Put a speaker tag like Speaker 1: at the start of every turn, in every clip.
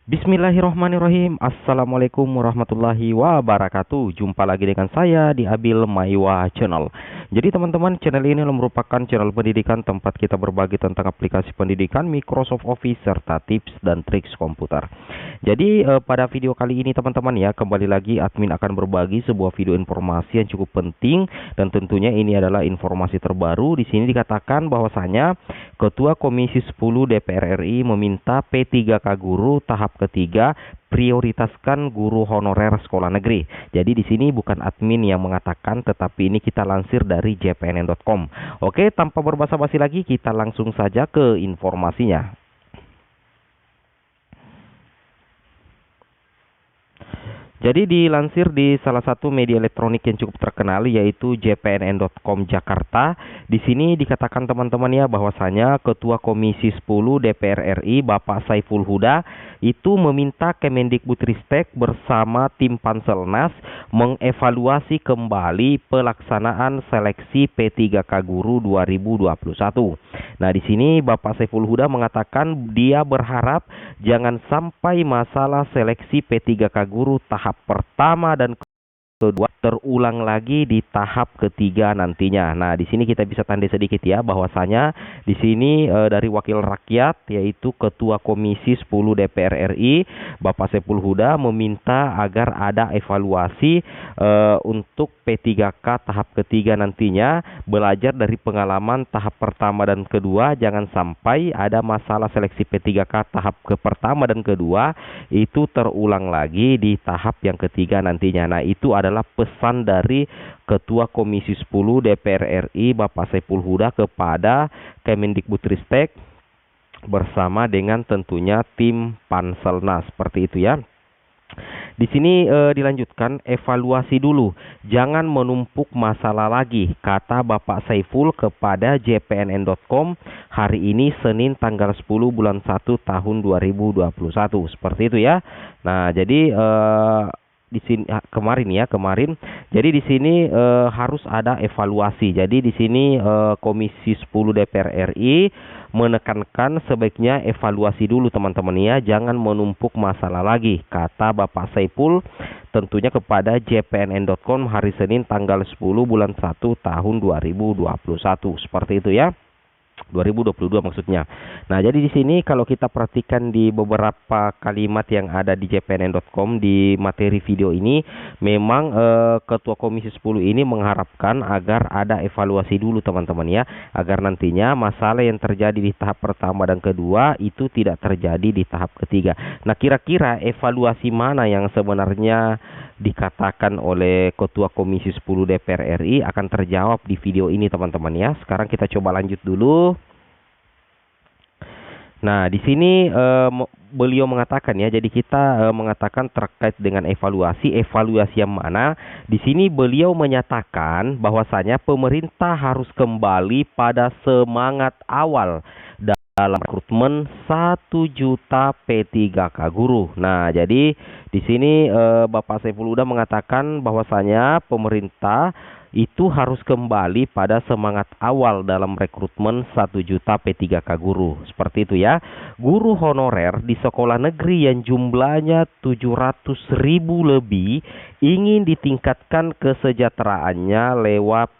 Speaker 1: Bismillahirrahmanirrahim. Assalamualaikum warahmatullahi wabarakatuh. Jumpa lagi dengan saya di Abil Maiwa Channel. Jadi teman-teman, channel ini merupakan channel pendidikan tempat kita berbagi tentang aplikasi pendidikan, Microsoft Office, serta tips dan triks komputer. Jadi pada video kali ini teman-teman ya, kembali lagi admin akan berbagi sebuah video informasi yang cukup penting, dan tentunya ini adalah informasi terbaru. Di sini dikatakan bahwasanya Ketua Komisi 10 DPR RI meminta P3K guru tahap ketiga prioritaskan guru honorer sekolah negeri. Jadi di sini bukan admin yang mengatakan, tetapi ini kita lansir dari jpnn.com. Oke, tanpa berbasa-basi lagi kita langsung saja ke informasinya. Jadi dilansir di salah satu media elektronik yang cukup terkenal, yaitu jpnn.com Jakarta. Di sini dikatakan teman-teman ya, bahwasanya Ketua Komisi 10 DPR RI Bapak Saiful Huda itu meminta Kemendikbudristek bersama tim Panselnas mengevaluasi kembali pelaksanaan seleksi P3K Guru 2021. Nah, di sini Bapak Saiful Huda mengatakan dia berharap jangan sampai masalah seleksi P3K Guru tahap pertama dan kedua terulang lagi di tahap ketiga nantinya. Nah, di sini kita bisa tanda sedikit ya, bahwasanya di sini dari wakil rakyat, yaitu Ketua Komisi 10 DPR RI Bapak Saiful Huda meminta agar ada evaluasi untuk P3K tahap ketiga nantinya, belajar dari pengalaman tahap pertama dan kedua. Jangan sampai ada masalah seleksi P3K tahap pertama dan kedua itu terulang lagi di tahap yang ketiga nantinya. Nah, itu adalah pesan dari Ketua Komisi 10 DPR RI Bapak Saiful Huda kepada Kemendikbudristek bersama dengan tentunya tim Panselnas, seperti itu ya. Di sini dilanjutkan, evaluasi dulu, jangan menumpuk masalah lagi, kata Bapak Saiful kepada jpnn.com hari ini Senin tanggal 10 bulan 1 tahun 2021, seperti itu ya. Nah, jadi di sini kemarin. Jadi di sini harus ada evaluasi. Jadi di sini Komisi 10 DPR RI menekankan sebaiknya evaluasi dulu teman-teman ya, jangan menumpuk masalah lagi, kata Bapak Saiful tentunya kepada jpnn.com hari Senin tanggal 10 bulan 1 tahun 2021, seperti itu ya. 2022 maksudnya. Nah, jadi di sini kalau kita perhatikan di beberapa kalimat yang ada di jpnn.com di materi video ini, memang Ketua Komisi 10 ini mengharapkan agar ada evaluasi dulu teman-teman ya, agar nantinya masalah yang terjadi di tahap pertama dan kedua itu tidak terjadi di tahap ketiga. Nah, kira-kira evaluasi mana yang sebenarnya dikatakan oleh Ketua Komisi 10 DPR RI akan terjawab di video ini teman-teman ya. Sekarang kita coba lanjut dulu. Nah, di sini beliau mengatakan ya, jadi kita mengatakan terkait dengan evaluasi yang mana? Di sini beliau menyatakan bahwasanya pemerintah harus kembali pada semangat awal dalam rekrutmen 1 juta P3K guru. Nah, jadi di sini Bapak Saiful Huda mengatakan bahwasanya pemerintah itu harus kembali pada semangat awal dalam rekrutmen 1 juta P3K guru. Seperti itu ya. Guru honorer di sekolah negeri yang jumlahnya 700.000 lebih ingin ditingkatkan kesejahteraannya lewat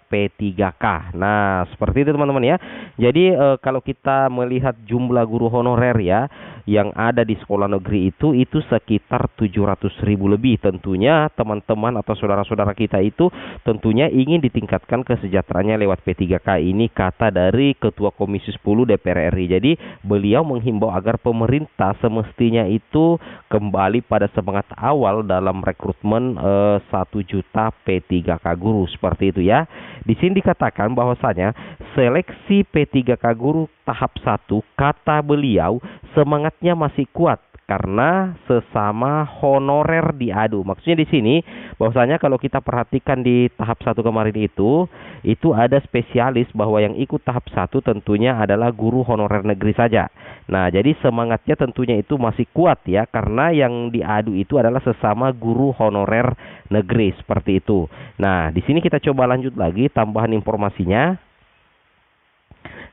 Speaker 1: P3K. Nah, seperti itu teman-teman ya. Jadi kalau kita melihat jumlah guru honorer ya yang ada di sekolah negeri itu sekitar 700.000 lebih. Tentunya teman-teman atau saudara-saudara kita itu tentunya ingin ditingkatkan kesejahteraannya lewat P3K ini, kata dari Ketua Komisi 10 DPR RI. Jadi beliau menghimbau agar pemerintah semestinya itu kembali pada semangat awal dalam rekrutmen 1 juta P3K guru, seperti itu ya. Di sini dikatakan bahwasanya seleksi P3K guru tahap 1, kata beliau, semangatnya masih kuat karena sesama honorer diadu. Maksudnya di sini bahwasanya kalau kita perhatikan di tahap 1 kemarin itu ada spesialis bahwa yang ikut tahap 1 tentunya adalah guru honorer negeri saja. Nah, jadi semangatnya tentunya itu masih kuat ya, karena yang diadu itu adalah sesama guru honorer negeri, seperti itu. Nah, di sini kita coba lanjut lagi tambahan informasinya.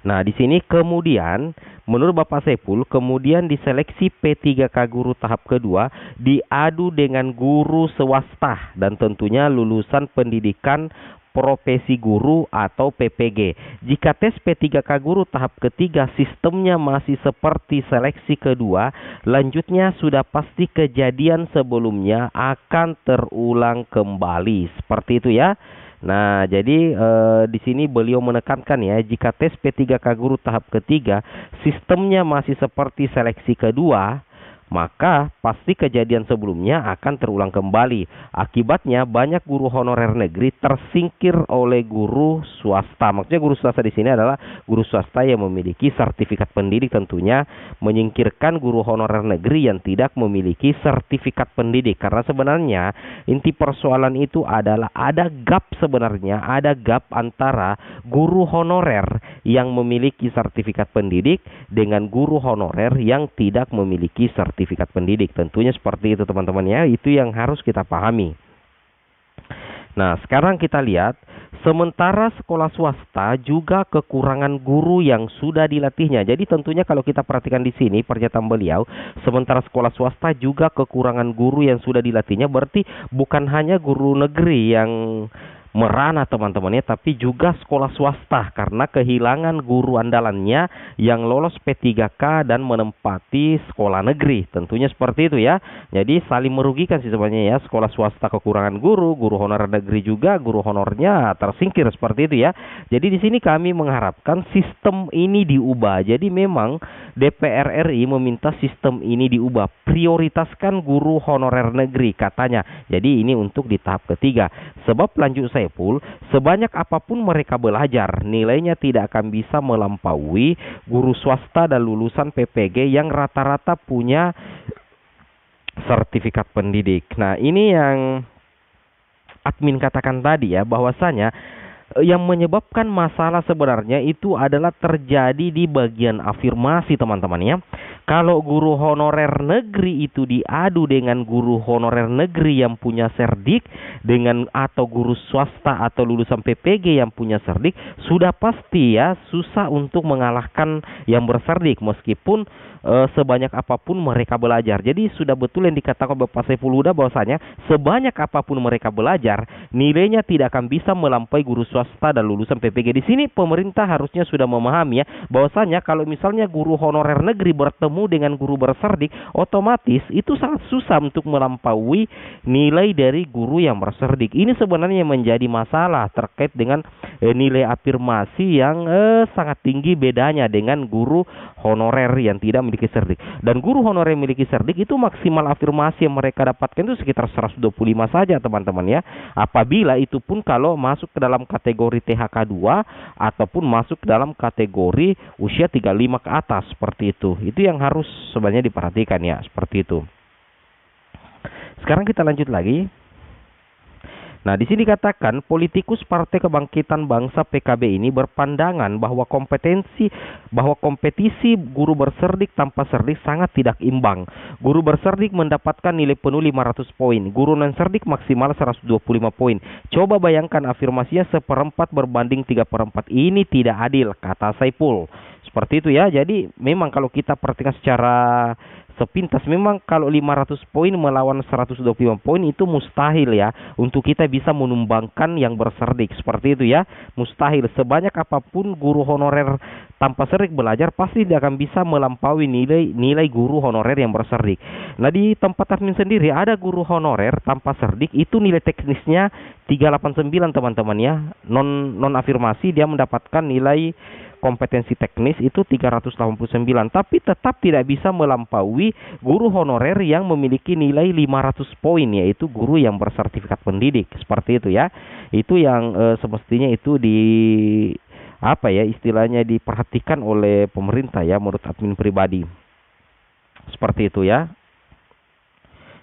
Speaker 1: Nah, di sini kemudian menurut Bapak Saiful, kemudian diseleksi P3K guru tahap kedua diadu dengan guru swasta dan tentunya lulusan pendidikan profesi guru atau PPG. Jika tes P3K guru tahap ketiga sistemnya masih seperti seleksi kedua, lanjutnya sudah pasti kejadian sebelumnya akan terulang kembali. Seperti itu ya. Nah, jadi di sini beliau menekankan ya, jika tes P3K guru tahap ketiga sistemnya masih seperti seleksi kedua, maka pasti kejadian sebelumnya akan terulang kembali. Akibatnya banyak guru honorer negeri tersingkir oleh guru swasta. Maksudnya guru swasta di sini adalah guru swasta yang memiliki sertifikat pendidik, tentunya menyingkirkan guru honorer negeri yang tidak memiliki sertifikat pendidik. Karena sebenarnya inti persoalan itu adalah ada gap, sebenarnya ada gap antara guru honorer yang memiliki sertifikat pendidik dengan guru honorer yang tidak memiliki sertifikat pendidik. Tentunya seperti itu teman-teman ya, itu yang harus kita pahami. Nah, sekarang kita lihat, sementara sekolah swasta juga kekurangan guru yang sudah dilatihnya. Jadi tentunya kalau kita perhatikan di sini pernyataan beliau, sementara sekolah swasta juga kekurangan guru yang sudah dilatihnya, berarti bukan hanya guru negeri yang merana teman-temannya, tapi juga sekolah swasta karena kehilangan guru andalannya yang lolos P3K dan menempati sekolah negeri. Tentunya seperti itu ya. Jadi saling merugikan sih sebenarnya ya. Sekolah swasta kekurangan guru, guru honorer negeri juga guru honornya tersingkir, seperti itu ya. Jadi di sini kami mengharapkan sistem ini diubah. Jadi memang DPR RI meminta sistem ini diubah. Prioritaskan guru honorer negeri katanya. Jadi ini untuk di tahap ketiga. Sebab lanjut Saiful, sebanyak apapun mereka belajar, nilainya tidak akan bisa melampaui guru swasta dan lulusan PPG yang rata-rata punya sertifikat pendidik. Nah, ini yang admin katakan tadi ya, bahwasanya yang menyebabkan masalah sebenarnya itu adalah terjadi di bagian afirmasi teman-teman ya. Kalau guru honorer negeri itu diadu dengan guru honorer negeri yang punya serdik dengan atau guru swasta atau lulusan PPG yang punya serdik, sudah pasti ya susah untuk mengalahkan yang berserdik meskipun sebanyak apapun mereka belajar. Jadi sudah betul yang dikatakan Bapak Saiful Huda bahwasanya sebanyak apapun mereka belajar, nilainya tidak akan bisa melampaui guru swasta dan lulusan PPG. Di sini pemerintah harusnya sudah memahami ya bahwasanya kalau misalnya guru honorer negeri bertemu dengan guru berserdik, otomatis itu sangat susah untuk melampaui nilai dari guru yang berserdik. Ini sebenarnya menjadi masalah terkait dengan nilai afirmasi yang sangat tinggi bedanya dengan guru honorer yang tidak memiliki serdik. Dan guru honorer yang memiliki serdik itu maksimal afirmasi yang mereka dapatkan itu sekitar 125 saja teman-teman ya. Apabila itu pun kalau masuk ke dalam kategori THK 2 ataupun masuk ke dalam kategori usia 35 ke atas, seperti itu. Itu yang harus sebenarnya diperhatikan ya, seperti itu. Sekarang kita lanjut lagi. Nah, di sini dikatakan politikus Partai Kebangkitan Bangsa PKB ini berpandangan bahwa kompetisi guru berserdik tanpa serdik sangat tidak imbang. Guru berserdik mendapatkan nilai penuh 500 poin, guru non serdik maksimal 125 poin. Coba bayangkan afirmasinya 1/4 berbanding 3/4. Ini tidak adil, kata Saiful. Seperti itu ya. Jadi memang kalau kita perhatikan secara sepintas, memang kalau 500 poin melawan 125 poin itu mustahil ya untuk kita bisa menumbangkan yang berserdik, seperti itu ya. Mustahil. Sebanyak apapun guru honorer tanpa serdik belajar, pasti dia akan bisa melampaui nilai guru honorer yang berserdik. Nah, di tempat admin sendiri ada guru honorer tanpa serdik, itu nilai teknisnya 389 teman-teman ya. Non afirmasi dia mendapatkan nilai kompetensi teknis itu 389, tapi tetap tidak bisa melampaui guru honorer yang memiliki nilai 500 poin, yaitu guru yang bersertifikat pendidik, seperti itu ya. Itu yang semestinya itu istilahnya diperhatikan oleh pemerintah ya, menurut admin pribadi, seperti itu ya.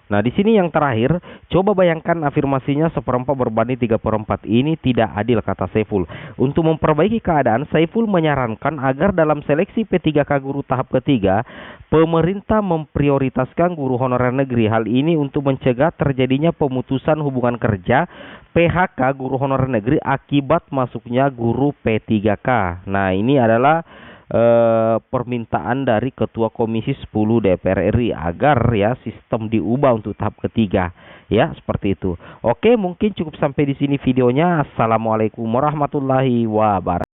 Speaker 1: Nah, di sini yang terakhir, coba bayangkan afirmasinya 1/4 berbanding 3/4 ini tidak adil, kata Saiful. Untuk memperbaiki keadaan, Saiful menyarankan agar dalam seleksi P3K guru tahap ketiga, pemerintah memprioritaskan guru honorer negeri. Hal ini untuk mencegah terjadinya pemutusan hubungan kerja PHK guru honorer negeri akibat masuknya guru P3K. Nah, ini adalah permintaan dari Ketua Komisi 10 DPR RI agar ya sistem diubah untuk tahap ketiga, ya seperti itu. Oke, mungkin cukup sampai di sini videonya. Assalamualaikum warahmatullahi wabarakatuh.